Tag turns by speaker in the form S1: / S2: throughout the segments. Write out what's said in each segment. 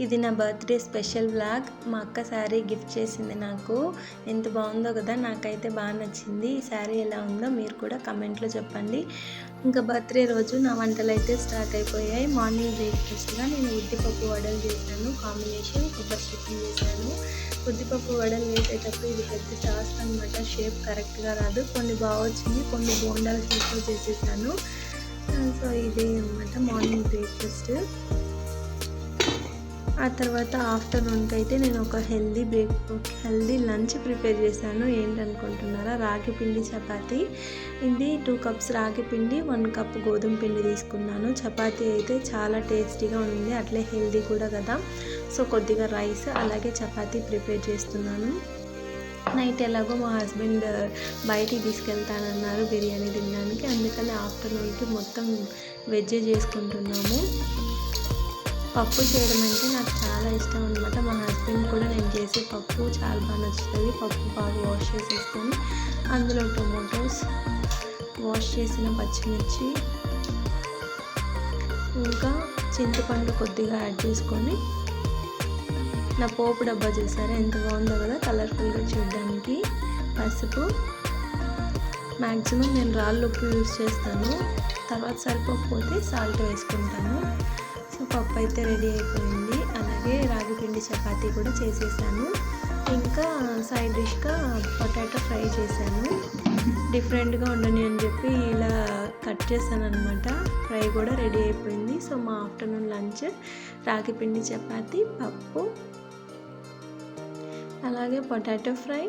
S1: ఇది నా birthday special vlog. మా అక్క శారీ గిఫ్ట్ చేసింది నాకు. ఎంత బాగుందో కదా, నాకైతే బాగా నచ్చింది. ఈ శారీ ఎలా ఉందో మీరు కూడా కమెంట్లో చెప్పండి. ఇంకా బర్త్డే రోజు నా వంటలు అయితే స్టార్ట్ అయిపోయాయి. మార్నింగ్ బ్రేక్ఫాస్ట్గా నేను ఉద్దిపప్పు వడలు చేశాను. కాంబినేషన్ కొబ్బరి చికెన్ చేశాను. ఉద్దిపప్పు వడలు వేసేటప్పుడు ఇది పెద్ద టాస్క్ అనమాట. షేప్ కరెక్ట్గా రాదు. కొన్ని బాగా వచ్చింది, కొన్ని బోండాలు చేసేసాను. సో ఇదే అనమాట మార్నింగ్ బ్రేక్ఫాస్ట్. ఆ తర్వాత ఆఫ్టర్నూన్కి అయితే నేను ఒక హెల్దీ లంచ్ ప్రిపేర్ చేశాను. ఏంటనుకుంటున్నారా? రాగి పిండి చపాతీ. ఇది 2 కప్స్ రాగి పిండి, 1 కప్ గోధుమ పిండి తీసుకున్నాను. చపాతీ అయితే చాలా టేస్టీగా ఉంది, అట్లే హెల్దీ కూడా కదా. సో కొద్దిగా రైస్ అలాగే చపాతీ ప్రిపేర్ చేస్తున్నాను. నైట్ ఎలాగో మా హస్బెండ్ బయటికి తీసుకెళ్తానన్నారు బిర్యానీ తినడానికి. అందుకని ఆఫ్టర్నూన్కి మొత్తం వెజ్ చేసుకుంటున్నాము. పప్పు చేయడం అంటే నాకు చాలా ఇష్టం అనమాట. మా హస్బెండ్ కూడా నేను చేసే పప్పు చాలా బాగా నచ్చుతుంది. పప్పు బాగా వాష్ చేసేసుకొని అందులో టొమాటోస్, వాష్ చేసిన పచ్చిమిర్చి, ఇంకా చింతపండు కొద్దిగా యాడ్ చేసుకొని, నా పోపు డబ్బా చూసారా ఎంత బాగుందో కదా, కలర్ఫుల్గా చూడడానికి. పసుపు, మ్యాక్సిమం నేను రాళ్ళు ఉప్పు యూజ్ చేస్తాను. తర్వాత సరిపోకపోతే సాల్ట్ వేసుకుంటాను. సో పప్పు అయితే రెడీ అయిపోయింది. అలాగే రాగి పిండి చపాతీ కూడా చేసేసాను. ఇంకా సైడ్ డిష్గా పొటాటో ఫ్రై చేశాను. డిఫరెంట్గా ఉండని అని చెప్పి ఇలా కట్ చేశాను అనమాట. ఫ్రై కూడా రెడీ అయిపోయింది. సో మా ఆఫ్టర్నూన్ లంచ్ రాగి పిండి చపాతీ, పప్పు, అలాగే పొటాటో ఫ్రై,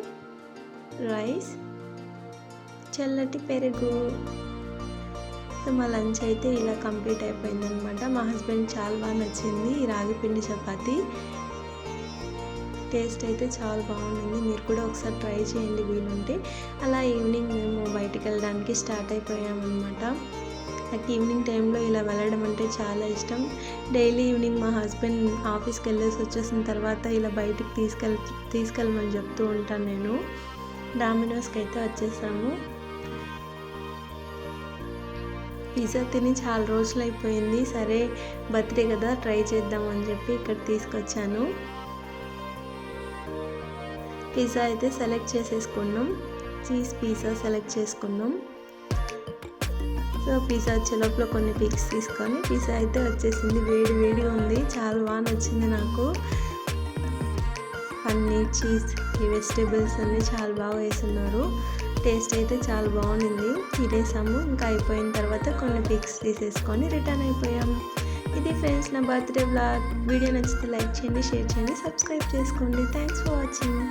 S1: రైస్, చల్లటి పెరుగు. సో మా లంచ్ అయితే ఇలా కంప్లీట్ అయిపోయింది అనమాట. మా హస్బెండ్ చాలా బాగా నచ్చింది ఈ రాగి పిండి చపాతీ. టేస్ట్ అయితే చాలా బాగుంది. మీరు కూడా ఒకసారి ట్రై చేయండి వీలుంటే. అలా ఈవినింగ్ మేము బయటికి వెళ్ళడానికి స్టార్ట్ అయిపోయామన్నమాట. నాకు ఈవినింగ్ టైంలో ఇలా వెళ్ళడం అంటే చాలా ఇష్టం. డైలీ ఈవినింగ్ మా హస్బెండ్ ఆఫీస్కి వెళ్ళేసి వచ్చేసిన తర్వాత ఇలా బయటికి తీసుకెళ్ళమని చెప్తూ ఉంటాను నేను. డామినోస్కి అయితే వచ్చేసాము. పిజ్జా తిని చాలా రోజులు అయిపోయింది. సరే బర్త్డే కదా ట్రై చేద్దామని చెప్పి ఇక్కడ తీసుకొచ్చాను. పిజ్జా అయితే సెలెక్ట్ చేసేసుకున్నాం. చీజ్ పిజ్జా సెలెక్ట్ చేసుకున్నాం. సో పిజ్జా వచ్చే లోపల కొన్ని పిక్స్ తీసుకొని పిజ్జా అయితే వచ్చేసింది. వేడిగా ఉంది. చాలా బాగా నచ్చింది నాకు. పన్నీర్, చీజ్, ఈ వెజిటేబుల్స్ అన్నీ చాలా బాగా వేస్తున్నారు. టేస్ట్ అయితే చాలా బాగుంది. తినేసాము. ఇంకా అయిపోయిన తర్వాత కొన్ని పిక్స్ తీసేసుకొని రిటర్న్ అయిపోయాము. ఇది ఫ్రెండ్స్ నా బర్త్డే వ్లాగ్. వీడియో నచ్చితే లైక్ చేయండి, షేర్ చేయండి, సబ్స్క్రైబ్ చేసుకోండి. Thanks for watching.